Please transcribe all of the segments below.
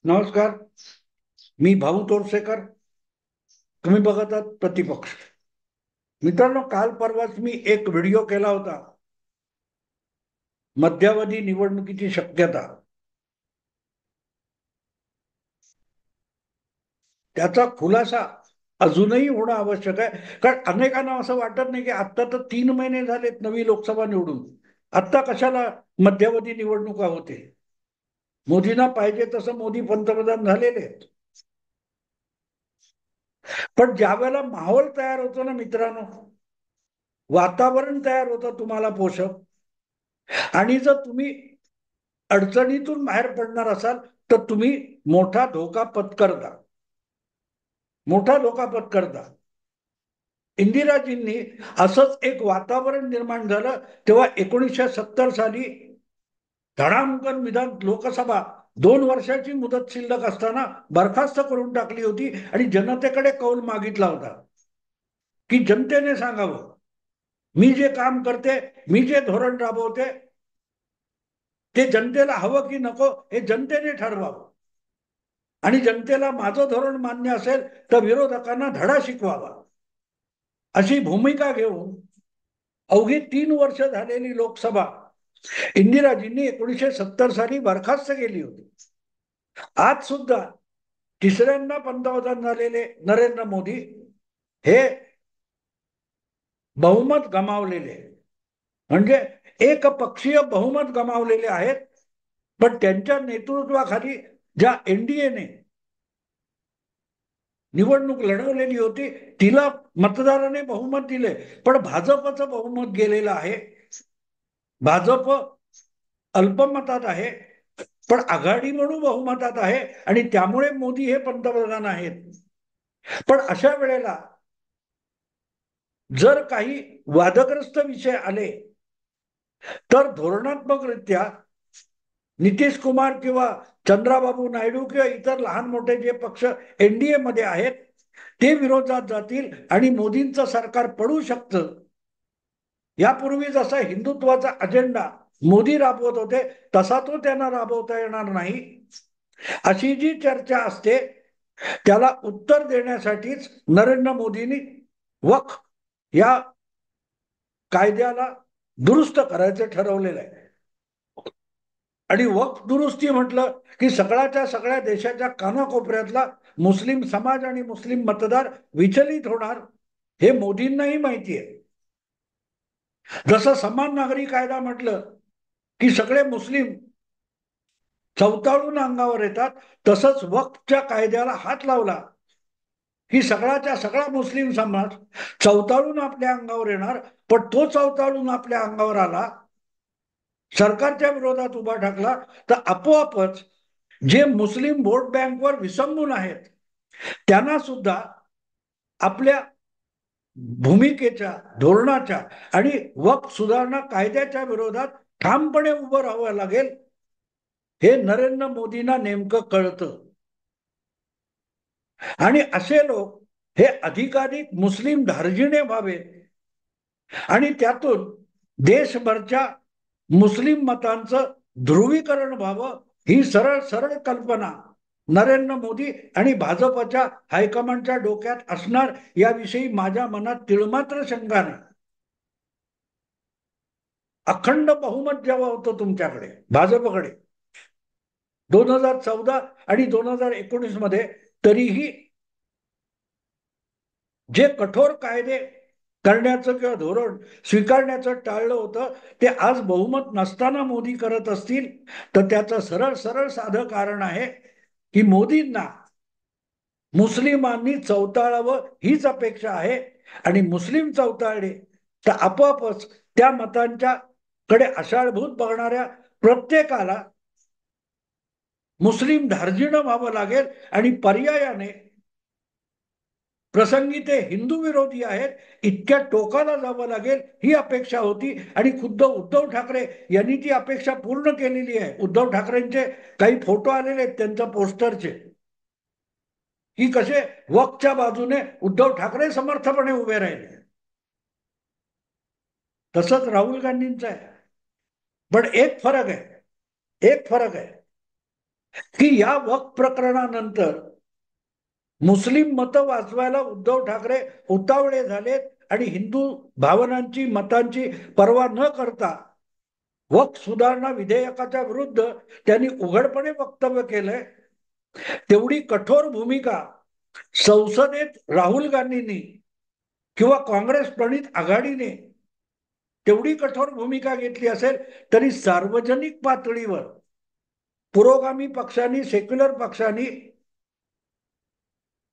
नमस्कार. मी भाऊ तोरसेकर. तुम्ही बघत आहात प्रतिपक्ष. मित्रांनो, काल परवाच मी एक व्हिडिओ केला होता, मध्यावधी निवडणुकीची शक्यता. त्याचा खुलासा अजूनही होणं आवश्यक आहे, कारण अनेकांना असं वाटत नाही की आता तर 3 महिने झालेत नवी लोकसभा निवडून, आता कशाला मध्यावधी निवडणुका होते. मोदींना पाहिजे तसं मोदी पंतप्रधान झालेले आहेत. पण ज्या वेळेला माहोल तयार होतो ना मित्रांनो, वातावरण तयार होतं तुम्हाला पोषक, आणि जर तुम्ही अडचणीतून बाहेर पडणार असाल तर तुम्ही मोठा धोका पत्करता. मोठा धोका पत्करता. इंदिराजींनी असंच एक वातावरण निर्माण झालं तेव्हा 1970 साली धडामकन विधान लोकसभा 2 वर्षाची मुदत शिल्लक असताना बरखास्त करून टाकली होती आणि जनतेकडे कौल मागितला होता की जनतेने सांगावं, मी जे काम करते, मी जे धोरण राबवते, ते जनतेला हवं की नको हे जनतेने ठरवावं. आणि जनतेला माझं धोरण मान्य असेल तर विरोधकांना धडा शिकवावा, अशी भूमिका घेऊन अवघी 3 वर्ष झालेली लोकसभा इंदिराजींनी 1970 साली बरखास्त केली होती. आज सुद्धा तिसऱ्यांदा पंतप्रधान झालेले नरेंद्र मोदी हे बहुमत गमावलेले, म्हणजे एकपक्षीय बहुमत गमावलेले आहेत. पण त्यांच्या नेतृत्वाखाली ज्या एनडीएने निवडणूक लढवलेली होती तिला मतदाराने बहुमत दिले, पण भाजपचं बहुमत गेलेलं आहे. भाजप अल्पमतात आहे, पण आघाडी म्हणून बहुमतात आहे आणि त्यामुळे मोदी हे पंतप्रधान आहेत. पण अशा वेळेला जर काही वादग्रस्त विषय आले तर धोरणात्मकरित्या नितीश कुमार किंवा चंद्राबाबू नायडू किंवा इतर लहान मोठे जे पक्ष एनडीए मध्ये आहेत ते विरोधात जातील आणि मोदींचं सरकार पडू शकतं. यापूर्वी जसा हिंदुत्वाचा अजेंडा मोदी राबवत होते तसा तो त्यांना राबवता येणार नाही, अशी जी चर्चा असते त्याला उत्तर देण्यासाठीच नरेंद्र मोदींनी वक्फ या कायद्याला दुरुस्त करायचं ठरवलेलं आहे. आणि वक्फ दुरुस्ती म्हटलं की सगळ्याच्या सगळ्या देशाच्या कानाकोपऱ्यातला मुस्लिम समाज आणि मुस्लिम मतदार विचलित होणार हे मोदींनाही माहिती आहे. जसं समान नागरी कायदा म्हटलं की सगळे मुस्लिम चवताळून अंगावर येतात, तसंच वक्फच्या कायद्याला हात लावला की सगळ्याच्या सगळा मुस्लिम समाज चवताळून आपल्या अंगावर येणार. पण तो चवताळून आपल्या अंगावर आला, सरकारच्या विरोधात उभा ठाकला, तर आपोआपच जे मुस्लिम वोट बँकवर विसंबून आहेत त्यांना सुद्धा आपल्या भूमिकेच्या, धोरणाच्या आणि वक्फ सुधारणा कायद्याच्या विरोधात ठामपणे उभं राहावं लागेल. हे नरेंद्र मोदींना नेमकं कळतं. आणि असे लोक हे अधिकाधिक मुस्लिम धार्जिणे व्हावे आणि त्यातून देशभरच्या मुस्लिम मतांचं ध्रुवीकरण व्हावं, ही सरळ सरळ कल्पना नरेंद्र मोदी आणि भाजपच्या हायकमांडच्या डोक्यात असणार याविषयी माझ्या मनात तिळमात्र शंका नाही. अखंड बहुमत जेव्हा होतं तुमच्याकडे भाजपकडे 2014 आणि 2019 मध्ये, तरीही जे कठोर कायदे करण्याचं किंवा धोरण स्वीकारण्याचं टाळलं होतं ते आज बहुमत नसताना मोदी करत असतील तर त्याचं सरळ सरळ साधं कारण आहे की मोदींना मुस्लिमांनी चवताळावं हीच अपेक्षा आहे. आणि मुस्लिम चवताळले तर आपोआपच त्या मतांच्या कडे आषाढभूत बघणाऱ्या प्रत्येकाला मुस्लिम धार्जिणं व्हावं लागेल आणि पर्यायाने प्रसंगी ते हिंदू विरोधी आहेत इतक्या टोकाला जावं लागेल ही अपेक्षा होती. आणि खुद्द उद्धव ठाकरे यांनी ती अपेक्षा पूर्ण केलेली आहे. उद्धव ठाकरेंचे काही फोटो आलेले आहेत त्यांच्या पोस्टरचे, की कसे वक्फच्या बाजूने उद्धव ठाकरे समर्थपणे उभे राहिले. तसंच राहुल गांधींचं आहे. पण एक फरक आहे, एक फरक आहे. की या वक्फ प्रकरणानंतर मुस्लिम मतं वाचवायला उद्धव ठाकरे उतावळे झालेत आणि हिंदू भावनांची मतांची पर्वा न करता वक्फ सुधारणा विधेयकाच्या विरुद्ध त्यांनी उघडपणे वक्तव्य केलंय. तेवढी कठोर भूमिका संसदेत राहुल गांधींनी किंवा काँग्रेस प्रणित आघाडीने तेवढी कठोर भूमिका घेतली असेल तरी सार्वजनिक पातळीवर पुरोगामी पक्षांनी, सेक्युलर पक्षांनी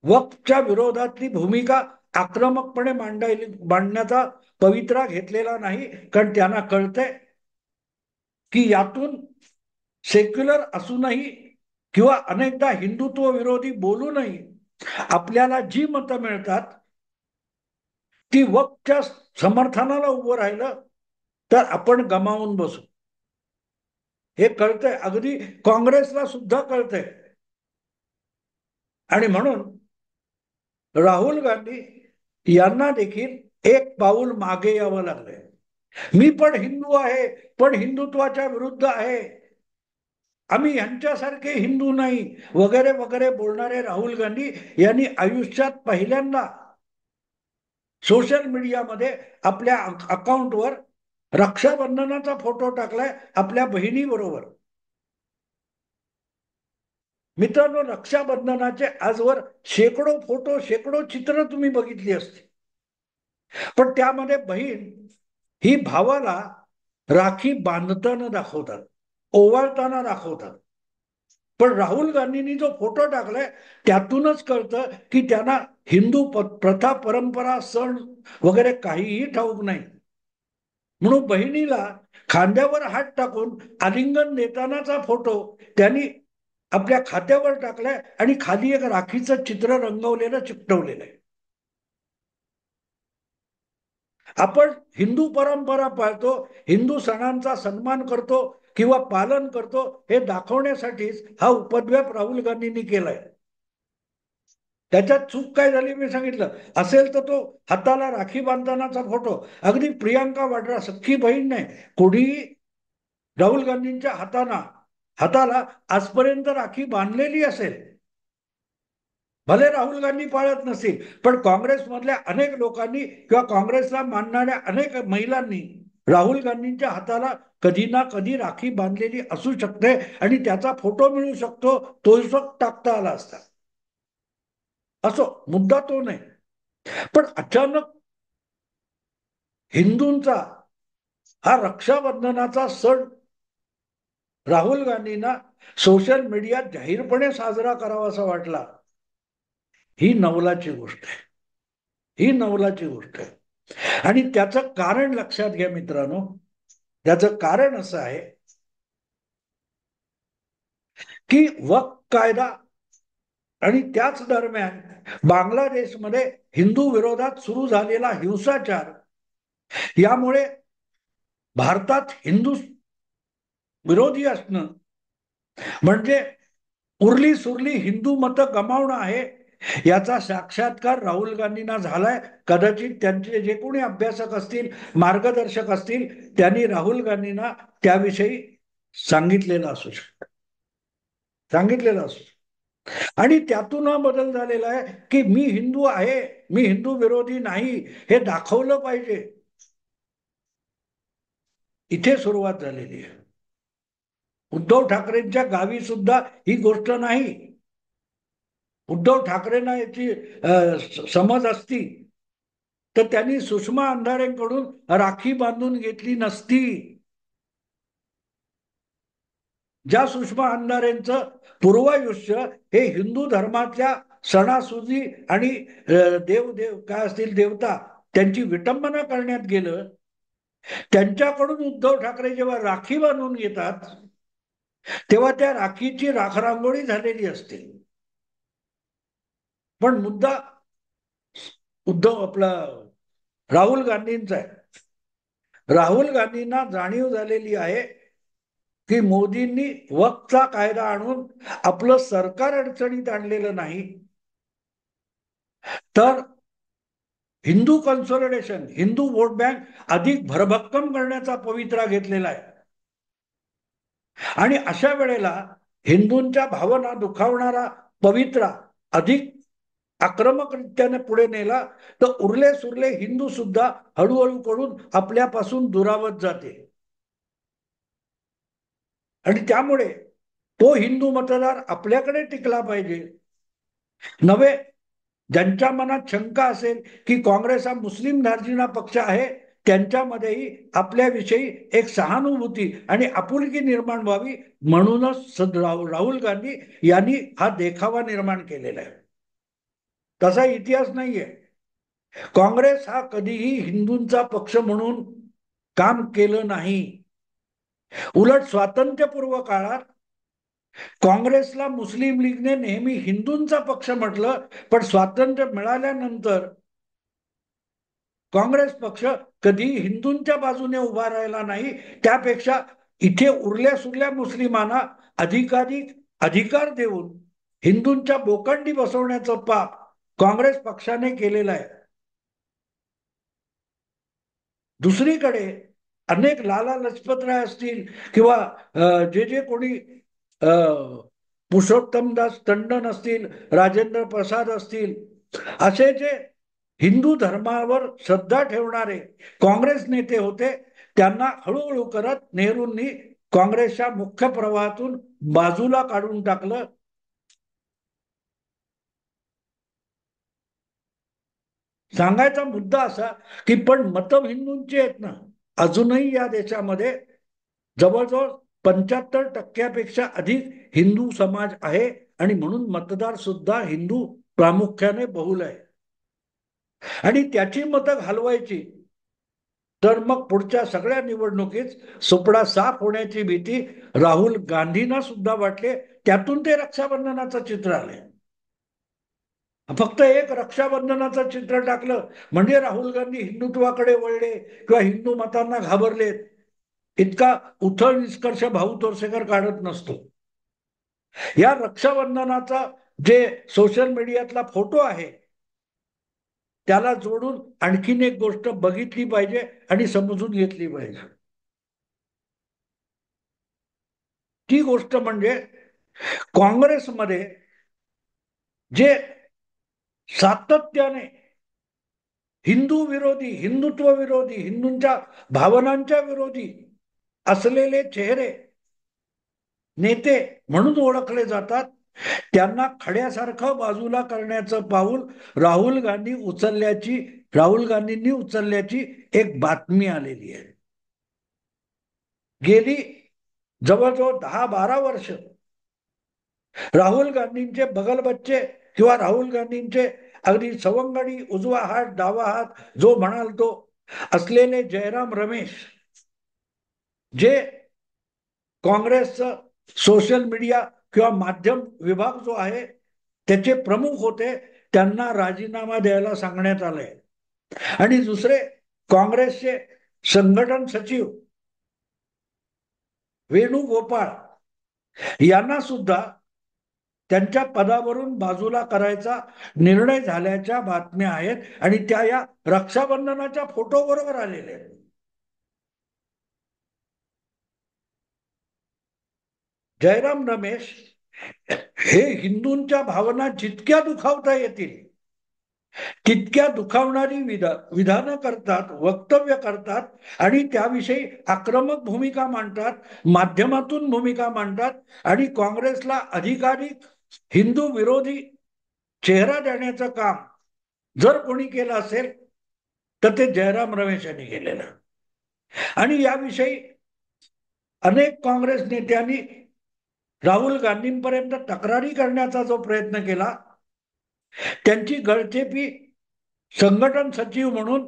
वक्फच्या विरोधातली भूमिका आक्रमकपणे मांडण्याचा पवित्रा घेतलेला नाही. कारण त्यांना कळतंय की यातून सेक्युलर असूनही किंवा अनेकदा हिंदुत्व विरोधी बोलूनही आपल्याला जी मतं मिळतात ती वक्फच्या समर्थनाला उभं राहिलं तर आपण गमावून बसू. हे कळतंय, अगदी काँग्रेसला सुद्धा कळतंय. आणि म्हणून राहुल गांधी यांना देखील एक पाऊल मागे यावं लागलंय. मी पण हिंदू आहे, पण हिंदुत्वाच्या विरुद्ध आहे, आम्ही यांच्यासारखे हिंदू नाही वगैरे वगैरे बोलणारे राहुल गांधी यांनी आयुष्यात पहिल्यांदा सोशल मीडियामध्ये आपल्या अकाउंटवर रक्षाबंधनाचा फोटो टाकलाय आपल्या बहिणीबरोबर. मित्रांनो, रक्षाबंधनाचे आजवर शेकडो फोटो, शेकडो चित्र तुम्ही बघितली असतील, पण त्यामध्ये बहीण ही भावाला राखी बांधताना दाखवतात, ओवाळताना दाखवतात. पण राहुल गांधींनी जो फोटो टाकलाय त्यातूनच कळतं की त्यांना हिंदू प्रथा, परंपरा, सण वगैरे काहीही ठाऊक नाही. म्हणून बहिणीला खांद्यावर हात टाकून आलिंगन देतानाचा फोटो त्यांनी आपल्या खात्यावर टाकलाय आणि खाली एक राखीचं चित्र रंगवलेलं चिकटवलेलं आहे. आपण हिंदू परंपरा पाळतो, हिंदू सणांचा सन्मान करतो किंवा पालन करतो हे दाखवण्यासाठीच हा उपद्व्याप राहुल गांधींनी केलाय. त्याच्यात चूक काय झाली मी सांगितलं. असेल तर तो हाताला राखी बांधतानाचा फोटो, अगदी प्रियांका वाड्रा सख्खी बहीण नाही, कोणीही राहुल गांधींच्या हाताला आजपर्यंत राखी बांधलेली असेल, भले राहुल गांधी पाळत नसतील, पण काँग्रेसमधल्या अनेक लोकांनी किंवा काँग्रेसला मानणाऱ्या अनेक महिलांनी राहुल गांधींच्या हाताला कधी ना कधी राखी बांधलेली असू शकते आणि त्याचा फोटो मिळू शकतो, तो टाकता आला असता. असो, मुद्दा तो नाही. पण अचानक हिंदूंचा हा रक्षाबंधनाचा सण राहुल गांधींना सोशल मीडियात जाहीरपणे साजरा करावासा वाटला, ही नवलाची गोष्ट आहे. ही नवलाची गोष्ट आहे. आणि त्याचं कारण लक्षात घ्या मित्रांनो. त्याचं कारण असं आहे की वक्फ कायदा आणि त्याच दरम्यान बांगलादेशमध्ये हिंदू विरोधात सुरू झालेला हिंसाचार यामुळे भारतात हिंदू विरोधी असणं म्हणजे उरली सुरली हिंदू मतं गमावणं आहे, याचा साक्षात्कार राहुल गांधींना झालाय. कदाचित त्यांचे जे कोणी अभ्यासक असतील, मार्गदर्शक असतील, त्यांनी राहुल गांधींना त्याविषयी सांगितलेलं असू शकतं, सांगितलेलं असू. आणि त्यातून हा बदल झालेला आहे की मी हिंदू आहे, मी हिंदू विरोधी नाही, हे दाखवलं पाहिजे. इथे सुरुवात झालेली आहे. उद्धव ठाकरेंच्या गावी सुद्धा ही गोष्ट नाही. उद्धव ठाकरेंना याची समज असती तर त्यांनी सुषमा अंधारेंकडून राखी बांधून घेतली नसती. ज्या सुषमा अंधारेंचं पूर्वायुष्य हे हिंदू धर्मातल्या सणासुदी आणि देव काय असतील देवता त्यांची विटंबना करण्यात गेलं, त्यांच्याकडून उद्धव ठाकरे जेव्हा राखी बांधून घेतात तेव्हा त्या राखीची राखरांगोळी झालेली असते. पण मुद्दा आपला राहुल गांधींचा आहे. राहुल गांधींना जाणीव झालेली आहे की मोदींनी वक्फचा कायदा आणून आपलं सरकार अडचणीत आणलेलं नाही, तर Hindu consolidation, Hindu vote bank अधिक भरभक्कम करण्याचा पवित्रा घेतलेला आहे. आणि अशा वेळेला हिंदूंच्या भावना दुखावणारा पवित्रा अधिक आक्रमकरित्याने पुढे नेला तर उरले सुरले हिंदू सुद्धा हळूहळू करून आपल्यापासून दुरावत जाते. आणि त्यामुळे तो हिंदू मतदार आपल्याकडे टिकला पाहिजे नव्हे. ज्यांच्या मनात शंका असेल की काँग्रेस हा मुस्लिम धार्जिणा पक्ष आहे, त्यांच्यामध्येही आपल्याविषयी एक सहानुभूती आणि आपुलकी निर्माण व्हावी म्हणूनच राहुल गांधी यांनी हा देखावा निर्माण केलेला आहे. तसा इतिहास नाहीये. काँग्रेस हा कधीही हिंदूंचा पक्ष म्हणून काम केलं नाही. उलट स्वातंत्र्यपूर्व काळात काँग्रेसला मुस्लिम लीगने नेहमी हिंदूंचा पक्ष म्हटलं, पण स्वातंत्र्य मिळाल्यानंतर काँग्रेस पक्ष कधी हिंदूंच्या बाजूने उभा राहिला नाही. त्यापेक्षा इथे उरल्या सुरल्या मुस्लिमांना अधिकाधिक अधिकार देऊन हिंदूंच्या बोकांडी बसवण्याचं पाप काँग्रेस पक्षाने केलेलं आहे. दुसरीकडे अनेक लाला लजपतराय असतील किंवा जे जे कोणी पुरुषोत्तमदास टंडन असतील, राजेंद्र प्रसाद असतील, असे जे हिंदू धर्मावर श्रद्धा ठेवणारे काँग्रेस नेते होते, त्यांना हळूहळू करत नेहरूंनी काँग्रेसच्या मुख्य प्रवाहातून बाजूला काढून टाकलं. सांगायचा मुद्दा असा की पण मतं हिंदूंची आहेत ना. अजूनही या देशामध्ये जवळजवळ 75% अधिक हिंदू समाज आहे आणि म्हणून मतदार सुद्धा हिंदू प्रामुख्याने बहुल आहे. आणि त्याची मतं घालवायची तर मग पुढच्या सगळ्या निवडणुकीत सुपडा साफ होण्याची भीती राहुल गांधींना सुद्धा वाटले. त्यातून ते रक्षाबंधनाचं चित्र आले. फक्त एक रक्षाबंधनाचं चित्र टाकलं म्हणजे राहुल गांधी हिंदुत्वाकडे वळले किंवा हिंदू मतांना घाबरलेत, इतका उथळ निष्कर्ष भाऊ तोरसेकर काढत नसतो. या रक्षाबंधनाचा जे सोशल मीडियातला फोटो आहे त्याला जोडून आणखीन एक गोष्ट बघितली पाहिजे आणि समजून घेतली पाहिजे. ती गोष्ट म्हणजे काँग्रेसमध्ये जे सातत्याने हिंदू विरोधी, हिंदुत्व विरोधी, हिंदूंच्या भावनांच्या विरोधी असलेले चेहरे नेते म्हणून ओळखले जातात, त्यांना खड्यासारखं बाजूला करण्याचं पाऊल राहुल गांधींनी उचलल्याची एक बातमी आलेली आहे. गेली जवळजवळ 10-12 वर्ष राहुल गांधींचे बगलबच्चे किंवा राहुल गांधींचे अगदी सवंगडी, उजवा हात डावा हात जो म्हणाल तो असलेले जयराम रमेश, जे काँग्रेसचं सोशल मीडिया किंवा माध्यम विभाग जो आहे त्याचे प्रमुख होते, त्यांना राजीनामा द्यायला सांगण्यात आलंय. आणि दुसरे काँग्रेसचे संघटन सचिव वेणुगोपाळ यांना सुद्धा त्यांच्या पदावरून बाजूला करायचा निर्णय झाल्याच्या बातम्या आहेत आणि त्या या रक्षाबंधनाच्या फोटो बरोबर आलेल्या आहेत. जयराम रमेश हे हिंदूंच्या भावना जितक्या दुखावता येतील तितक्या दुखावणारी विधानं करतात, वक्तव्य करतात आणि त्याविषयी आक्रमक भूमिका मांडतात, माध्यमातून भूमिका मांडतात आणि काँग्रेसला अधिकाधिक हिंदू विरोधी चेहरा देण्याचं काम जर कोणी केलं असेल तर ते जयराम रमेश यांनी केलेलं. आणि याविषयी अनेक काँग्रेस नेत्यांनी राहुल गांधींपर्यंत तक्रारी करण्याचा जो प्रयत्न केला, त्यांची गळचेपी संघटन सचिव म्हणून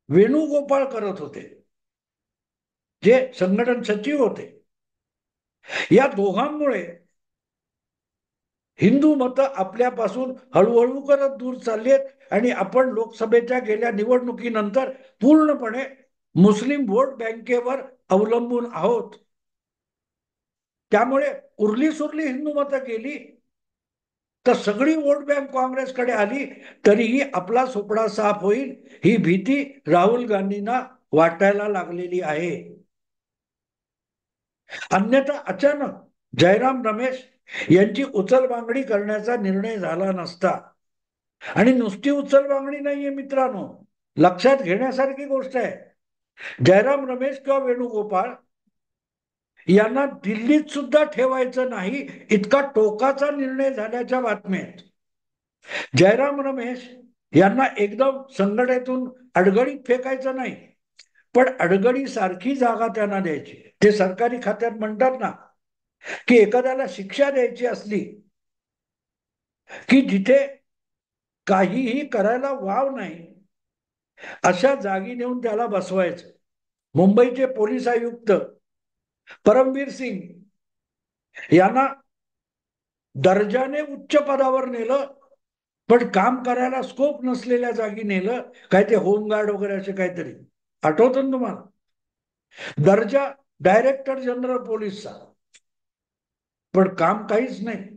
वेणुगोपाळ करत होते, जे संघटन सचिव होते. या दोघांमुळे हिंदू मतं आपल्यापासून हळूहळू करत दूर चालली आहेत आणि आपण लोकसभेच्या गेल्या निवडणुकीनंतर पूर्णपणे मुस्लिम वोट बँकेवर अवलंबून आहोत. त्यामुळे उरली सुरली हिंदू मतं गेली तर सगळी वोट बँक काँग्रेसकडे आली तरीही आपला सुपडा साफ होईल ही भीती राहुल गांधींना वाटायला लागलेली आहे. अन्यथा अचानक जयराम रमेश यांची उचलबांगडी करण्याचा निर्णय झाला नसता. आणि नुसती उचलबांगडी नाहीये मित्रांनो, लक्षात घेण्यासारखी गोष्ट आहे. जयराम रमेश किंवा वेणुगोपाळ यांना दिल्लीत सुद्धा ठेवायचं नाही, इतका टोकाचा निर्णय झाल्याच्या बातम्या आहेत. जयराम रमेश यांना एकदम संघटनेतून अडगडीत फेकायचं नाही, पण अडगडी सारखी जागा त्यांना द्यायची. ते सरकारी खात्यात म्हणतात ना की एखाद्याला शिक्षा द्यायची असली की जिथे काहीही करायला वाव नाही अशा जागी नेऊन त्याला बसवायचं. मुंबईचे पोलीस आयुक्त परमवीर सिंग यांना दर्जाने उच्च पदावर नेलं, पण काम करायला स्कोप नसलेल्या जागी नेलं, काय ते होमगार्ड वगैरे असे काहीतरी, आठवतं ना तुम्हाला? दर्जा डायरेक्टर जनरल पोलीसचा, पण काम काहीच नाही,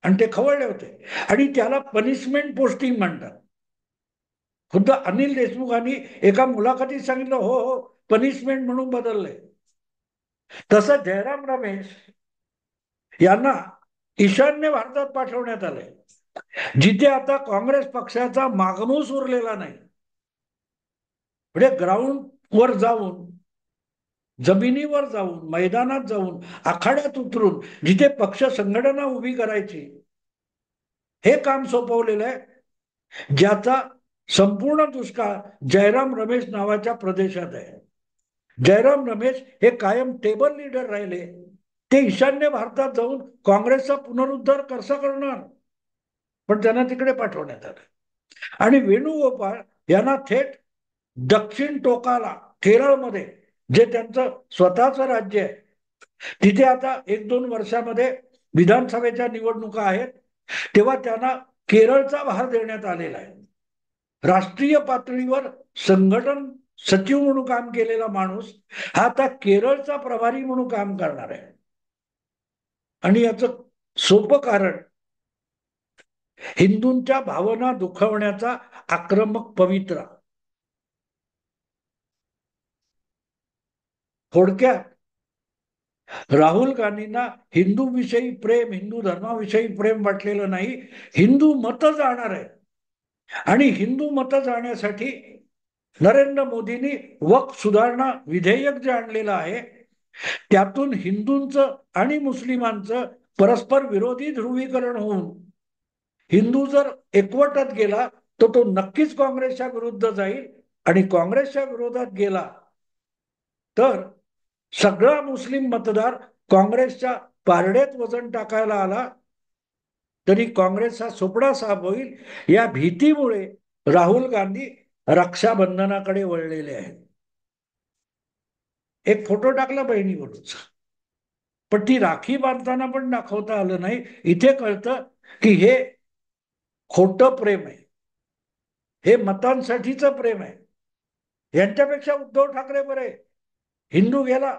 आणि ते खवळले होते. आणि त्याला पनिशमेंट पोस्टिंग म्हणतात. खुद्द अनिल देशमुखांनी एका मुलाखतीत सांगितलं, हो हो पनिशमेंट म्हणून बदललंय. तसं जयराम रमेश यांना ईशान्य भारतात पाठवण्यात आलंय, जिथे आता काँग्रेस पक्षाचा मागमूस उरलेला नाही. म्हणजे ग्राउंड वर जाऊन, जमिनीवर जाऊन, मैदानात जाऊन, आखाड्यात उतरून जिथे पक्ष संघटना उभी करायची, हे काम सोपवलेलं आहे, ज्याचा संपूर्ण दुष्काळ जयराम रमेश नावाच्या प्रदेशात आहे. जयराम रमेश हे कायम टेबल लीडर राहिले, ते ईशान्य भारतात जाऊन काँग्रेसचा पुनरुद्धार कसा करणार, पण त्यांना तिकडे पाठवण्यात आलं. आणि वेणुगोपाळ यांना थेट दक्षिण टोकाला केरळमध्ये, जे त्यांचं स्वतःचं राज्य आहे, तिथे आता 1-2 वर्षामध्ये विधानसभेच्या निवडणुका आहेत, तेव्हा त्यांना केरळचा भार देण्यात आलेला आहे. राष्ट्रीय पातळीवर संघटन सचिव म्हणून काम केलेला माणूस हा आता केरळचा प्रभारी म्हणून काम करणार आहे. आणि याचं सोपं कारण, हिंदूंच्या भावना दुखवण्याचा आक्रमक पवित्रा. थोडक्यात राहुल गांधींना हिंदू विषयी प्रेम, हिंदू धर्माविषयी प्रेम वाटलेलं नाही, हिंदू मत जाणार आहे. आणि हिंदू मत जाण्यासाठी नरेंद्र मोदींनी वक्फ सुधारणा विधेयक जे आणलेलं आहे, त्यातून हिंदूंचं आणि मुस्लिमांचं परस्पर विरोधी ध्रुवीकरण होऊन हिंदू जर एकवटत गेला तर तो नक्कीच काँग्रेसच्या विरुद्ध जाईल, आणि काँग्रेसच्या विरोधात गेला तर सगळा मुस्लिम मतदार काँग्रेसच्या पारड्यात वजन टाकायला आला तरी काँग्रेसचा सुपडा साफ होईल. या भीतीमुळे राहुल गांधी रक्षाबंधनाकडे वळलेले आहेत. एक फोटो टाकला बहिणीवरच, पण ती राखी बांधताना पण दाखवता आलं नाही. इथे कळतं की हे खोटं प्रेम आहे, हे मतांसाठीचं प्रेम आहे. यांच्यापेक्षा उद्धव ठाकरे बरे, हिंदू गेला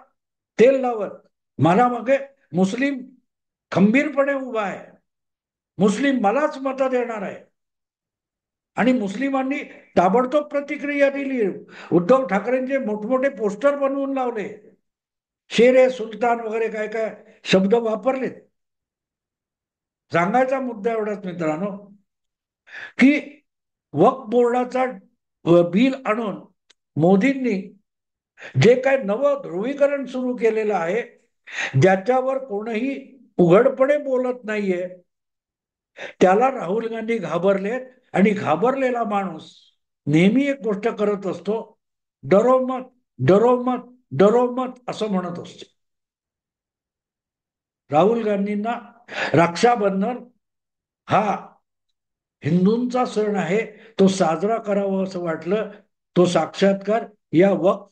तेल लावत, मला मागे मुस्लिम खंबीरपणे उभा आहे, मुस्लिम मलाच मत देणार आहे. आणि मुस्लिमांनी ताबडतोब प्रतिक्रिया दिली. उद्धव ठाकरेंचे मोठमोठे पोस्टर बनवून लावले, शेरे सुलतान वगैरे काय काय शब्द वापरलेत. सांगायचा मुद्दा एवढाच मित्रांनो, की वक्फ बोर्डाचा बिल आणून मोदींनी जे काय नवं ध्रुवीकरण सुरू केलेलं आहे, ज्याच्यावर कोणीही उघडपणे बोलत नाहीये, त्याला राहुल गांधी घाबरलेत. आणि घाबरलेला माणूस नेहमी एक गोष्ट करत असतो, डरो मत, डरो मत, डरो मत असं म्हणत असतो. राहुल गांधींना रक्षाबंधन हा हिंदूंचा सण आहे, तो साजरा करावा असं वाटलं. तो साक्षात्कार या वक्फ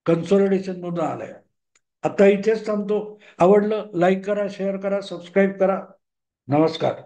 कन्सोलिडेशन मधून आलाय. आता इथेच थांबतो. आवडलं लाईक करा, शेअर करा, सबस्क्राईब करा. नमस्कार.